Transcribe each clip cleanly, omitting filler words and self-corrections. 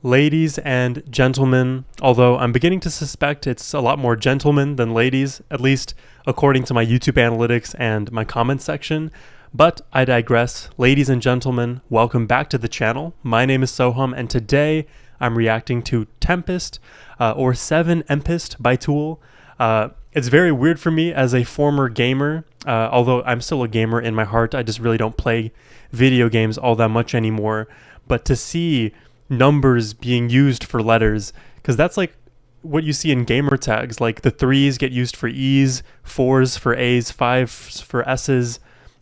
Ladies and gentlemen, although I'm beginning to suspect it's a lot more gentlemen than ladies, at least according to my YouTube analytics and my comment section. But I digress. Ladies and gentlemen, welcome back to the channel. My name is Sohum, and today I'm reacting to Tempest, or 7empest by Tool. It's very weird for me as a former gamer, although I'm still a gamer in my heart. I just really don't play video games all that much anymore. But to see numbers being used for letters, because that's like what you see in gamer tags, like the 3s get used for E's, 4s for A's, 5s for S's,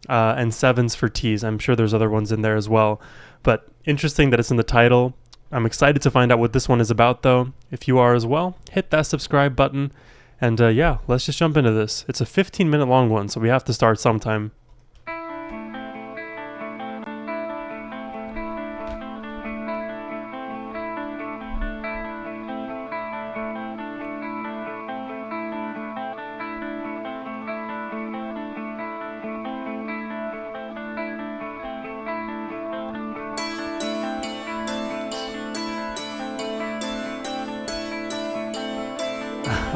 and 7s for T's. I'm sure there's other ones in there as well, but interesting that it's in the title. I'm excited to find out what this one is about, though. If you are as well, hit that subscribe button, and yeah, let's just jump into this. It's a 15-minute long one, so we have to start sometime.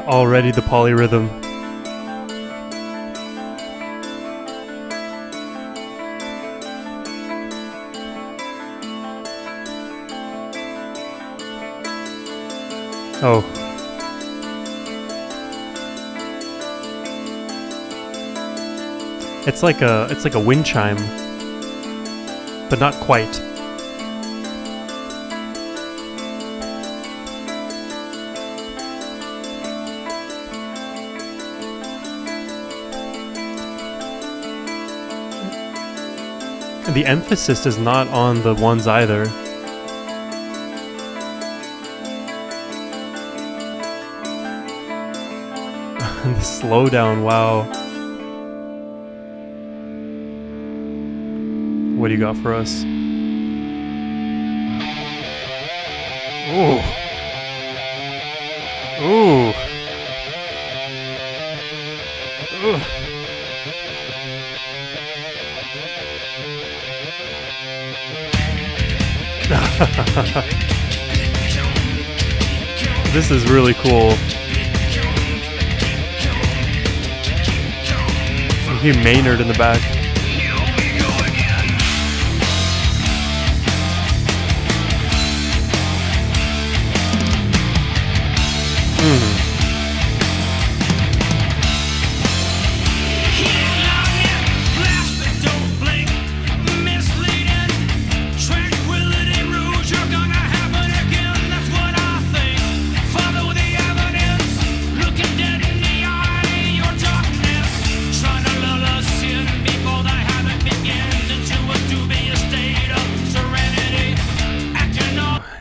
Already the polyrhythm. Oh. It's like a wind chime, but not quite. The emphasis is not on the ones either. The slowdown, wow. What do you got for us? Ooh. Ooh. Ooh. This is really cool. I hear Maynard in the back.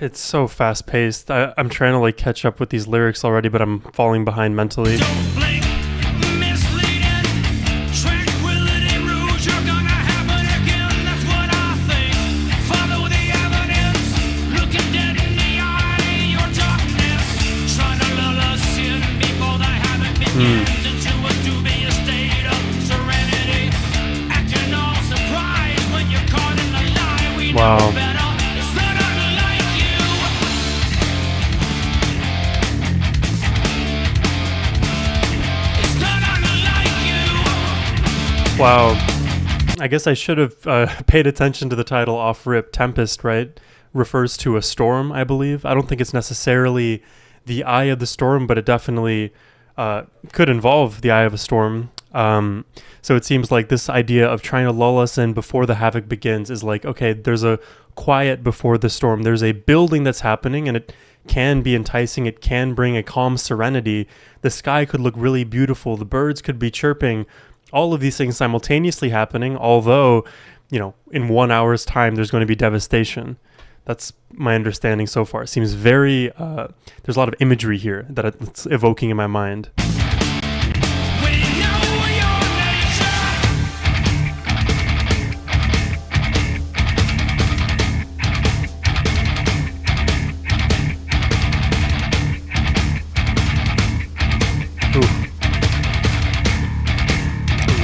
It's so fast-paced. I'm trying to like catch up with these lyrics already, but I'm falling behind mentally. Wow. Wow. I guess I should have paid attention to the title off rip. Tempest, right? Refers to a storm, I believe. I don't think it's necessarily the eye of the storm, but it definitely could involve the eye of a storm. So it seems like this idea of trying to lull us in before the havoc begins is like, okay, there's a quiet before the storm. There's a building that's happening, and it can be enticing. It can bring a calm serenity. The sky could look really beautiful. The birds could be chirping. All of these things simultaneously happening, although, you know, in 1 hour's time, there's going to be devastation. That's my understanding so far. It seems very, there's a lot of imagery here that it's evoking in my mind.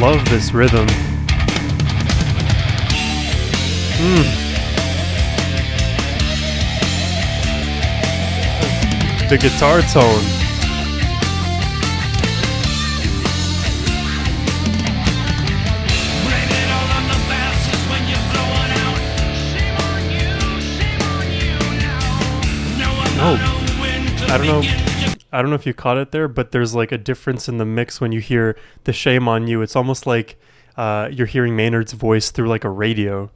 Love this rhythm. the guitar tone. I don't know. I don't know if you caught it there, but there's like a difference in the mix when you hear the shame on you. It's almost like you're hearing Maynard's voice through like a radio.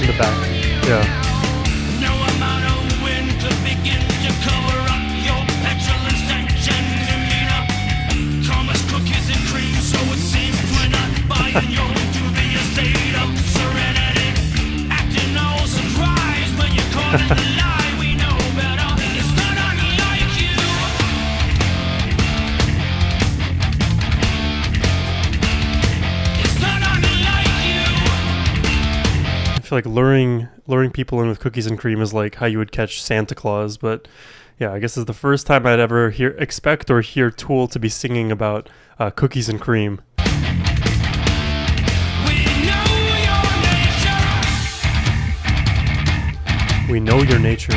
In the back, yeah. I feel like luring people in with cookies and cream is like how you would catch Santa Claus, but yeah, I guess it's the first time I'd ever expect or hear Tool to be singing about cookies and cream. We know your nature.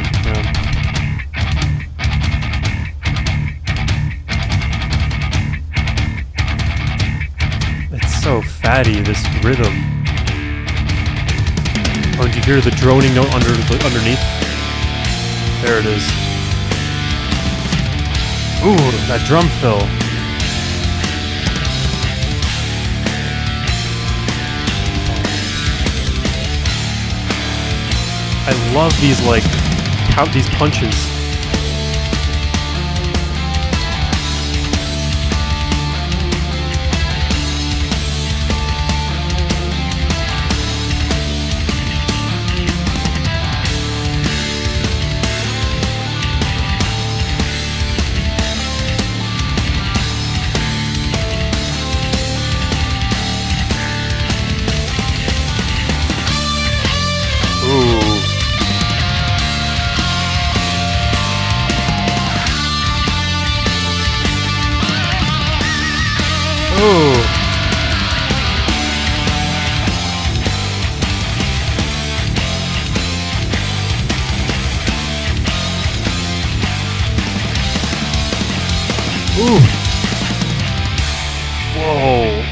It's so fatty, this rhythm. Oh, did you hear the droning note underneath? There it is. Ooh, that drum fill. I love these these punches.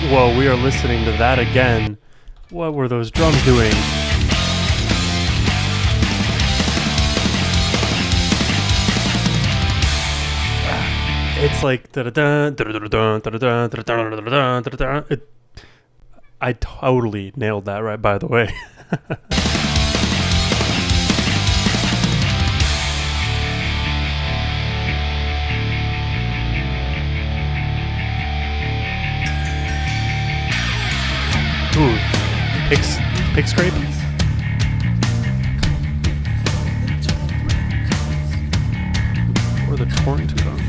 Whoa, we are listening to that again. What were those drums doing? It's like I totally nailed that, right, by the way. Ooh, pick scrape? Or the torrent drums?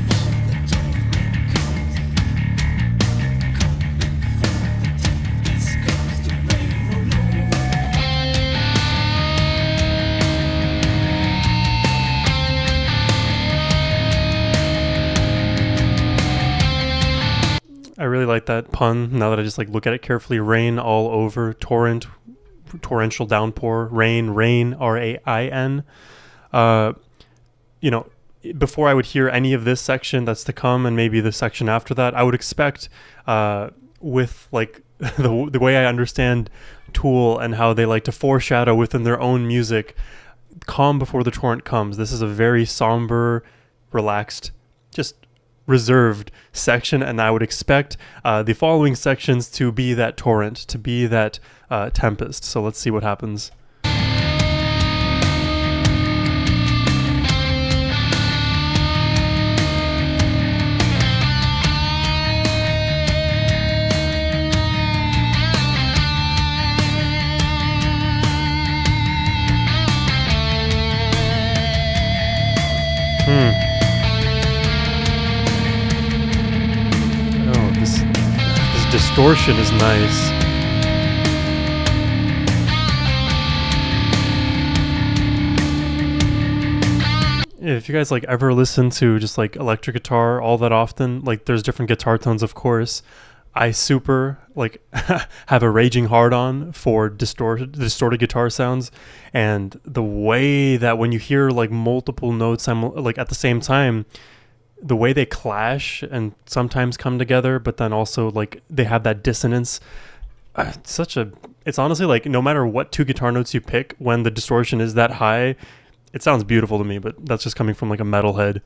I really like that pun now that I just look at it carefully. Rain all over, torrential downpour, rain, R-A-I-N. Before I would hear any of this section that's to come and maybe the section after that, I would expect with the way I understand Tool and how they like to foreshadow within their own music, calm before the torrent comes. This is a very somber, relaxed, just reserved section, and I would expect the following sections to be that torrent, to be that tempest. So let's see what happens. Distortion is nice. If you guys like ever listen to just like electric guitar all that often, like there's different guitar tones, of course. I super like have a raging hard on for distorted guitar sounds, and the way that when you hear like multiple notes like at the same time, the way they clash and sometimes come together, but then also like they have that dissonance. It's honestly like no matter what two guitar notes you pick, when the distortion is that high, it sounds beautiful to me. But that's just coming from like a metalhead.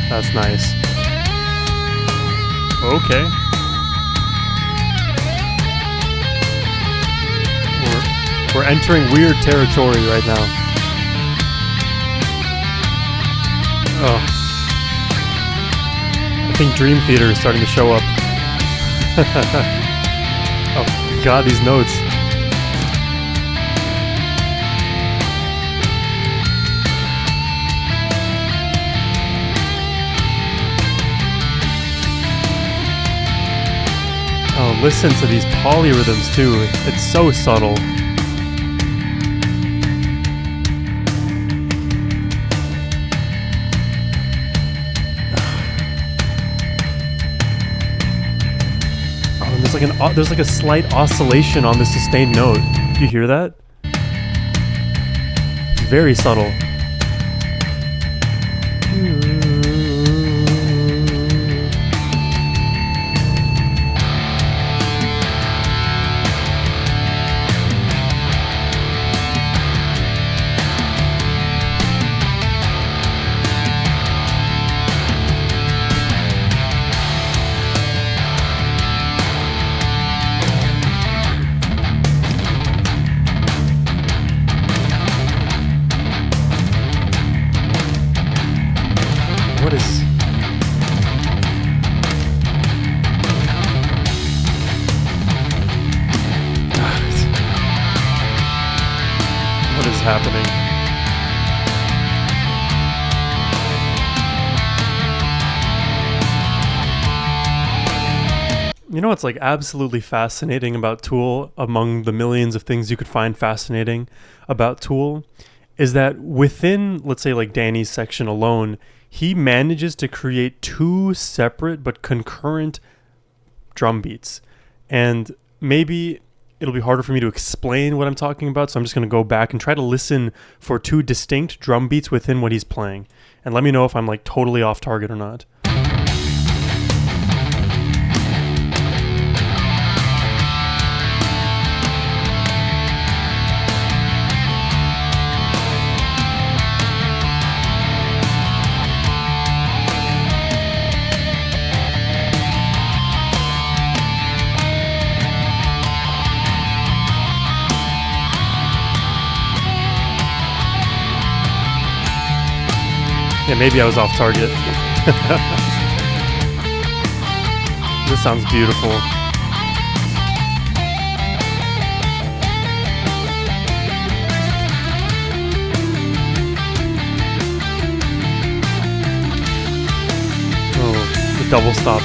That's nice. Okay. We're entering weird territory right now. Oh. I think Dream Theater is starting to show up. Oh god, these notes. Oh, listen to these polyrhythms too. It's so subtle. Oh, and there's like a slight oscillation on the sustained note. Do you hear that? Very subtle. What is... What is happening? You know what's like absolutely fascinating about Tool, among the millions of things you could find fascinating about Tool, is that within, let's say, like Danny's section alone, he manages to create two separate but concurrent drum beats. And maybe it'll be harder for me to explain what I'm talking about, so I'm just going to go back and try to listen for two distinct drum beats within what he's playing. And let me know if I'm like totally off target or not. Yeah, maybe I was off target. This sounds beautiful. Oh, the double stop.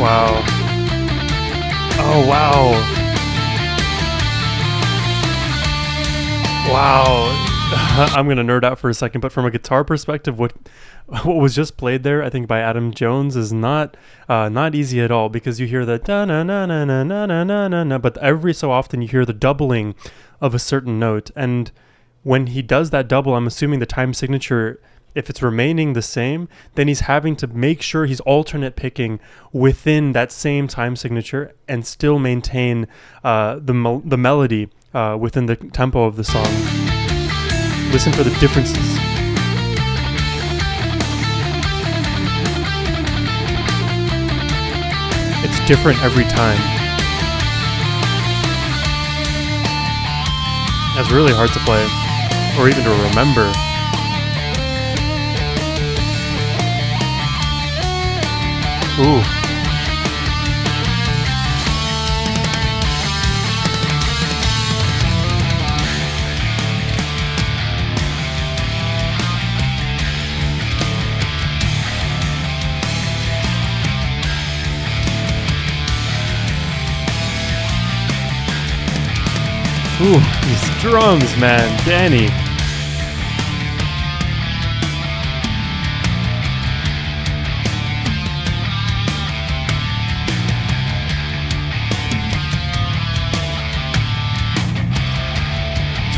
Wow. Oh, wow. Wow. I'm going to nerd out for a second, but from a guitar perspective, what was just played there, I think by Adam Jones, is not easy at all, because you hear the da na na na na na na na na, but every so often you hear the doubling of a certain note, and when he does that double, I'm assuming the time signature, if it's remaining the same, then he's having to make sure he's alternate picking within that same time signature and still maintain the melody within the tempo of the song. Listen for the differences. It's different every time. That's really hard to play, or even to remember. Ooh. Ooh, these drums, man. Danny.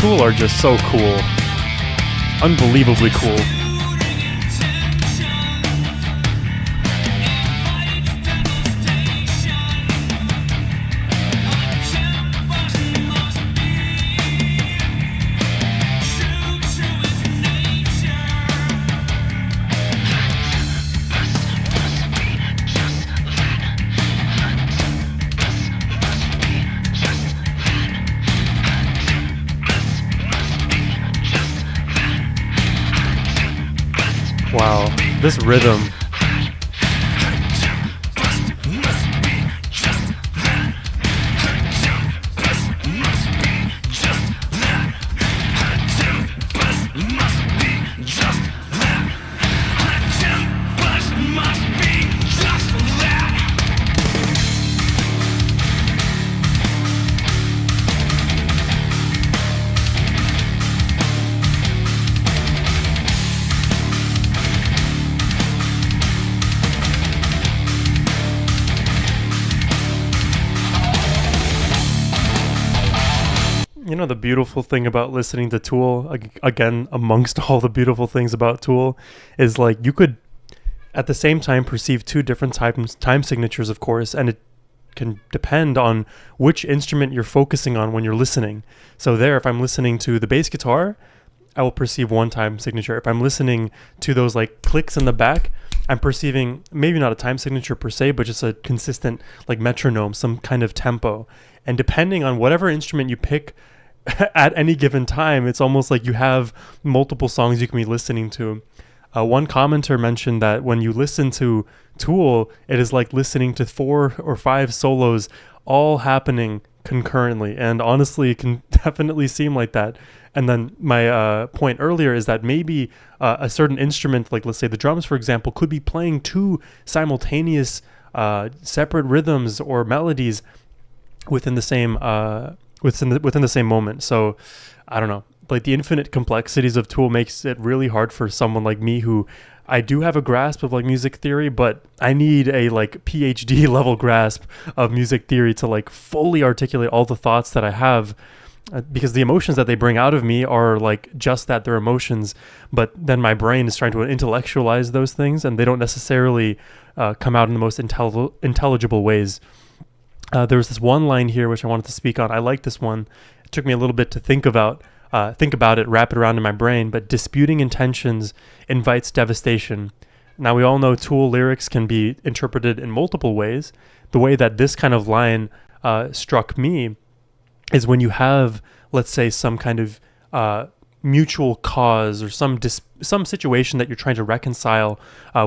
Tool are just so cool. Unbelievably cool. Wow, this rhythm. You know, the beautiful thing about listening to Tool, again, amongst all the beautiful things about Tool, is like you could at the same time perceive two different time signatures, of course, and it can depend on which instrument you're focusing on when you're listening. So there, if I'm listening to the bass guitar, I will perceive one time signature. If I'm listening to those like clicks in the back, I'm perceiving maybe not a time signature per se, but just a consistent like metronome, some kind of tempo. And depending on whatever instrument you pick at any given time, it's almost like you have multiple songs you can be listening to. One commenter mentioned that when you listen to Tool, it is like listening to 4 or 5 solos all happening concurrently. And honestly, it can definitely seem like that. And then my point earlier is that maybe a certain instrument, like let's say the drums, for example, could be playing 2 simultaneous separate rhythms or melodies within the same within the same moment. So I don't know, like the infinite complexities of Tool makes it really hard for someone like me who I do have a grasp of like music theory, but I need a like PhD level grasp of music theory to like fully articulate all the thoughts that I have, because the emotions that they bring out of me are like just that, they're emotions, but then my brain is trying to intellectualize those things and they don't necessarily come out in the most intelligible ways. There was this one line here which I wanted to speak on. I like this one. It took me a little bit to think about it, wrap it around in my brain, but disputing intentions invites devastation. Now we all know Tool lyrics can be interpreted in multiple ways. The way that this kind of line struck me is when you have, let's say, some kind of mutual cause or some situation that you're trying to reconcile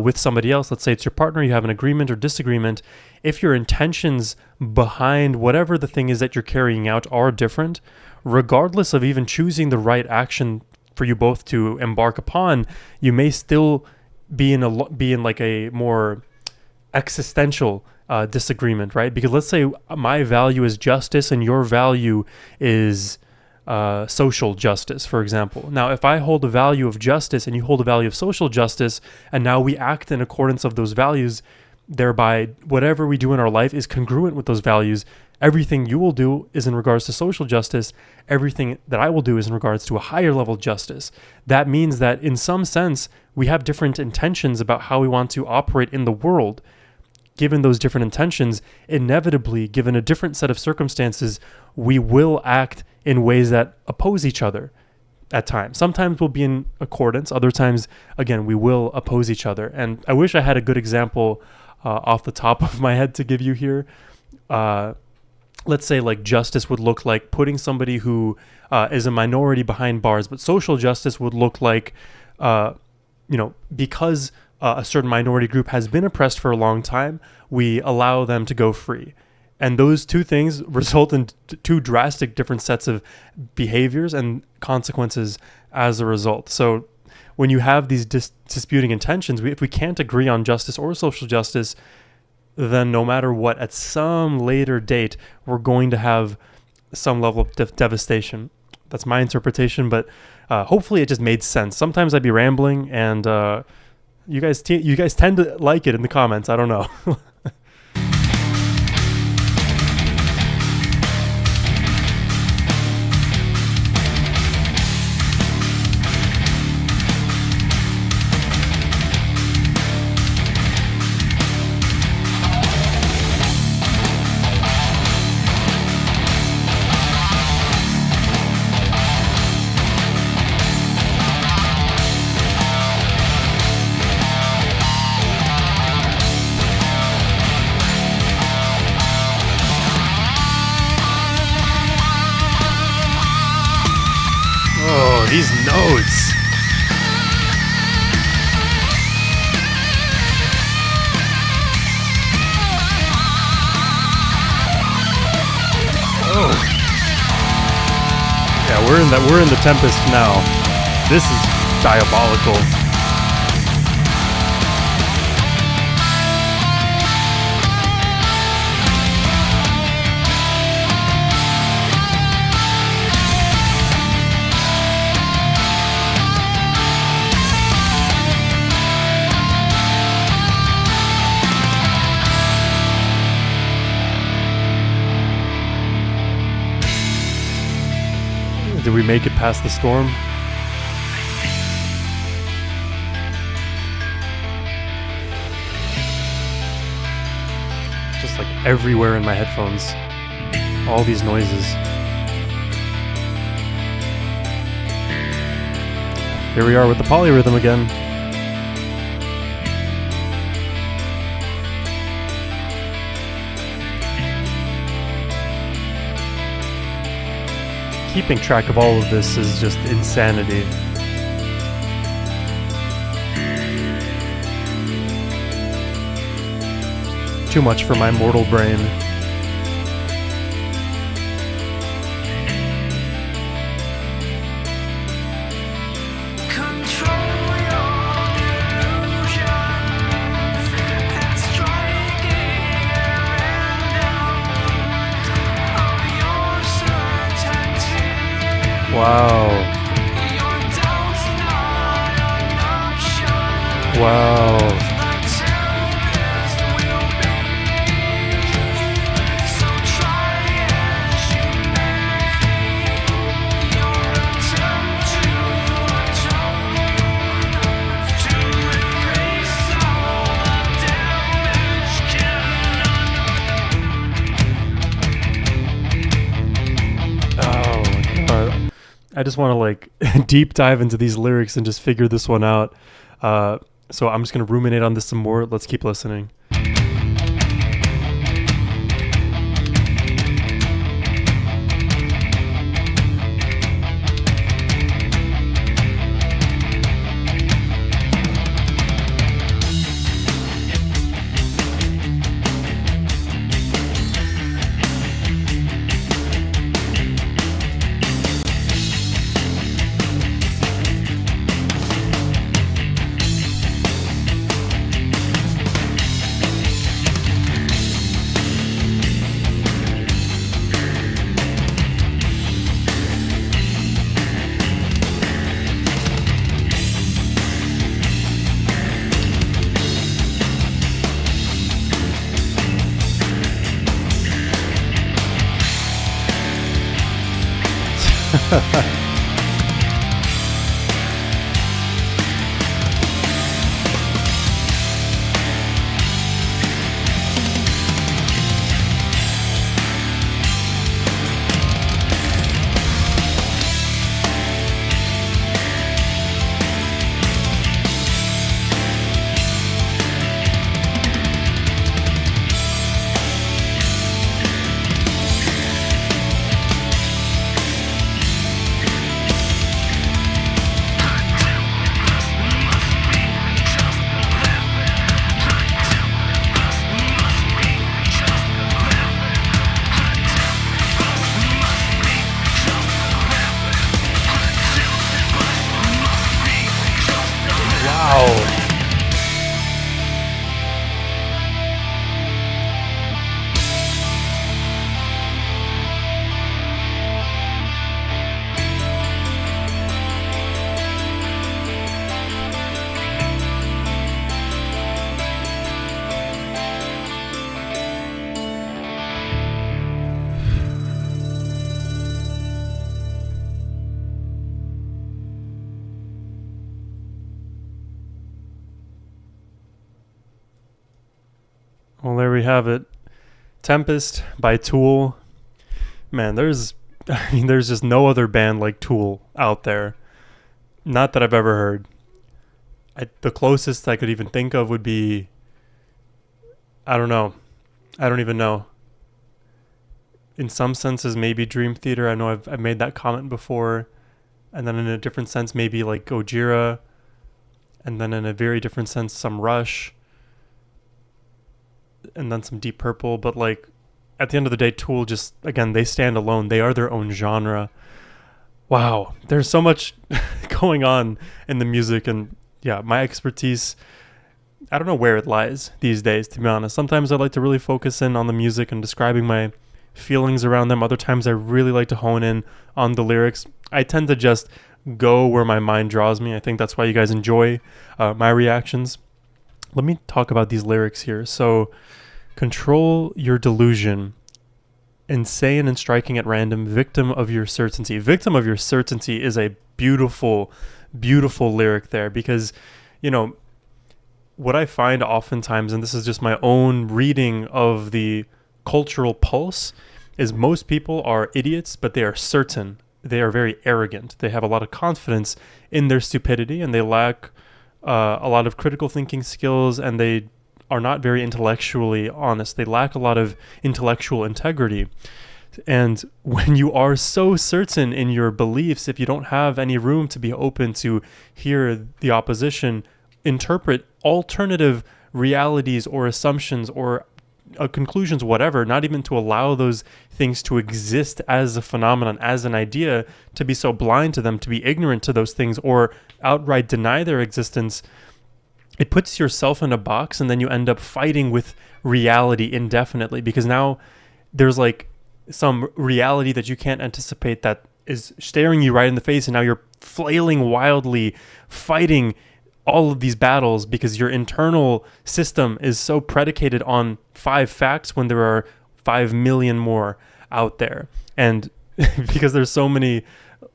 with somebody else. Let's say it's your partner, you have an agreement or disagreement. If your intentions behind whatever the thing is that you're carrying out are different, regardless of even choosing the right action for you both to embark upon, you may still be in like a more existential disagreement, right? Because let's say my value is justice and your value is social justice, for example. Now, if I hold a value of justice and you hold a value of social justice, and now we act in accordance of those values, thereby whatever we do in our life is congruent with those values. Everything you will do is in regards to social justice. Everything that I will do is in regards to a higher level justice. That means that in some sense, we have different intentions about how we want to operate in the world. Given those different intentions, inevitably, given a different set of circumstances, we will act in ways that oppose each other at times. Sometimes we'll be in accordance. Other times, again, we will oppose each other. And I wish I had a good example off the top of my head to give you here. Let's say like justice would look like putting somebody who is a minority behind bars, but social justice would look like, because a certain minority group has been oppressed for a long time, we allow them to go free. And those two things result in two drastic different sets of behaviors and consequences as a result. So when you have these disputing intentions, if we can't agree on justice or social justice, then no matter what, at some later date, we're going to have some level of devastation. That's my interpretation, but hopefully it just made sense. Sometimes I'd be rambling, and you guys tend to like it in the comments. I don't know. These notes. Oh. Yeah, we're in the tempest now. This is diabolical. Did we make it past the storm? Just like everywhere in my headphones. All these noises. Here we are with the polyrhythm again. Keeping track of all of this is just insanity. Too much for my mortal brain. Wow. Wow. I just want to like deep dive into these lyrics and just figure this one out. So I'm just going to ruminate on this some more. Let's keep listening. Well, there we have it. Tempest by Tool. Man, there's just no other band like Tool out there. Not that I've ever heard. The closest I could even think of would be, I don't know. I don't even know. In some senses, maybe Dream Theater. I know I've made that comment before. And then in a different sense, maybe like Gojira. And then in a very different sense, some Rush. And then some Deep Purple. But like, at the end of the day, Tool just, again, they stand alone. They are their own genre. Wow. There's so much going on in the music. And yeah, my expertise, I don't know where it lies these days, to be honest. Sometimes I like to really focus in on the music and describing my feelings around them. Other times I really like to hone in on the lyrics. I tend to just go where my mind draws me. I think that's why you guys enjoy my reactions. Let me talk about these lyrics here. So, control your delusion, insane and striking at random, victim of your certainty. Victim of your certainty is a beautiful, beautiful lyric there, because, you know, what I find oftentimes, and this is just my own reading of the cultural pulse, is most people are idiots, but they are certain. They are very arrogant. They have a lot of confidence in their stupidity, and they lack a lot of critical thinking skills, and they are not very intellectually honest. They lack a lot of intellectual integrity. And when you are so certain in your beliefs, if you don't have any room to be open to hear the opposition interpret alternative realities or assumptions or conclusions, whatever, not even to allow those things to exist as a phenomenon, as an idea, to be so blind to them, to be ignorant to those things, or outright deny their existence, it puts yourself in a box, and then you end up fighting with reality indefinitely, because now there's like some reality that you can't anticipate that is staring you right in the face, and now you're flailing wildly, fighting all of these battles because your internal system is so predicated on 5 facts when there are 5 million more out there. And because there's so many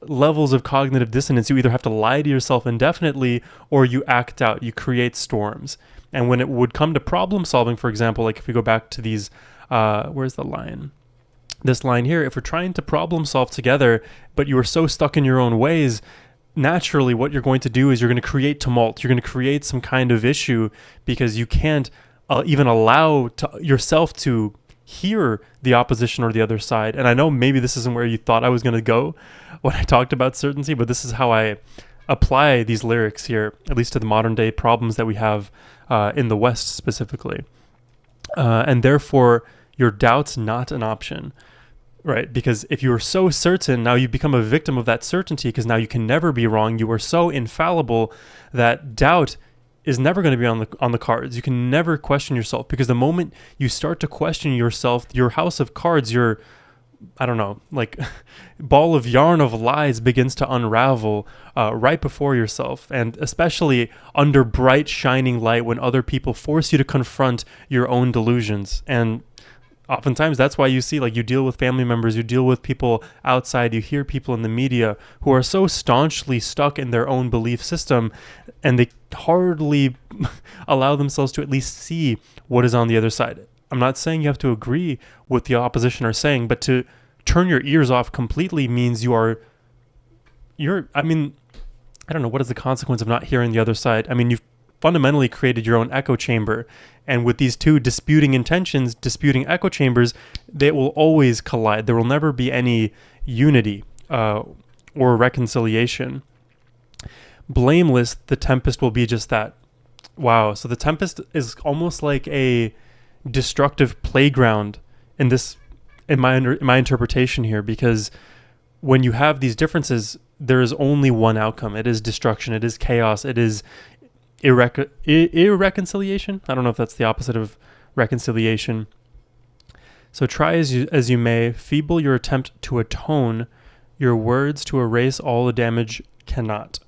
levels of cognitive dissonance, you either have to lie to yourself indefinitely or you act out, you create storms. And when it would come to problem solving, for example, like if we go back to these, where's the line? This line here, if we're trying to problem solve together, but you are so stuck in your own ways, naturally what you're going to do is you're going to create tumult. You're going to create some kind of issue because you can't even allow yourself to hear the opposition or the other side. And I know maybe this isn't where you thought I was going to go when I talked about certainty, but this is how I apply these lyrics here, at least to the modern day problems that we have in the West specifically. And therefore, your doubt's not an option. Right, because if you are so certain, now you become a victim of that certainty, because now you can never be wrong. You are so infallible that doubt is never going to be on the cards. You can never question yourself, because the moment you start to question yourself, your house of cards, your, I don't know, like ball of yarn of lies begins to unravel right before yourself, and especially under bright shining light when other people force you to confront your own delusions. And oftentimes that's why you see, like, you deal with family members, you deal with people outside, you hear people in the media who are so staunchly stuck in their own belief system, and they hardly allow themselves to at least see what is on the other side. I'm not saying you have to agree with the opposition are saying, but to turn your ears off completely means I mean, I don't know, what is the consequence of not hearing the other side? I mean, you've fundamentally created your own echo chamber. And with these two disputing intentions, disputing echo chambers, they will always collide. There will never be any unity or reconciliation. Blameless, the tempest will be just that. Wow. So the tempest is almost like a destructive playground in my interpretation here, because when you have these differences, there is only one outcome. It is destruction. It is chaos. It is irreconciliation. I don't know if that's the opposite of reconciliation. So try as you may, feeble your attempt to atone, your words to erase all the damage cannot.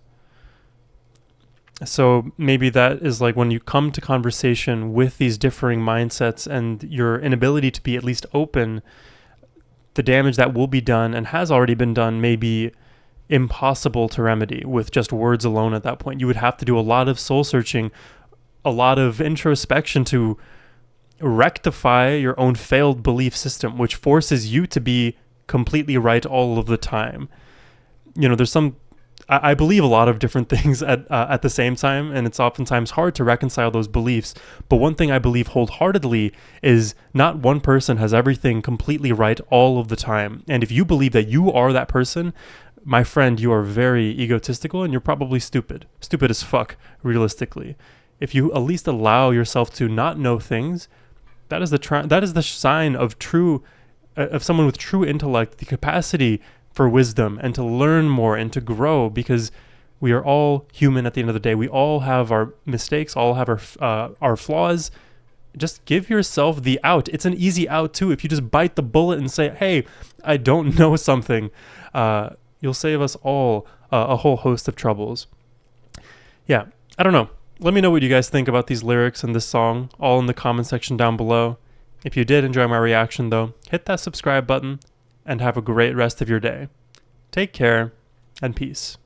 So maybe that is like when you come to conversation with these differing mindsets and your inability to be at least open, the damage that will be done and has already been done may be impossible to remedy with just words alone at that point. You would have to do a lot of soul searching, a lot of introspection to rectify your own failed belief system, which forces you to be completely right all of the time. There's I believe a lot of different things at the same time, and it's oftentimes hard to reconcile those beliefs. But one thing I believe wholeheartedly is not one person has everything completely right all of the time. And if you believe that you are that person, my friend, you are very egotistical, and you're probably stupid as fuck, realistically. If you at least allow yourself to not know things, that is the sign of someone with true intellect, the capacity for wisdom and to learn more and to grow, because we are all human at the end of the day. We all have our mistakes, all have our flaws. Just give yourself the out. It's an easy out too. If you just bite the bullet and say, hey, I don't know something, you'll save us all a whole host of troubles. Yeah, I don't know. Let me know what you guys think about these lyrics and this song, all in the comment section down below. If you did enjoy my reaction though, hit that subscribe button and have a great rest of your day. Take care and peace.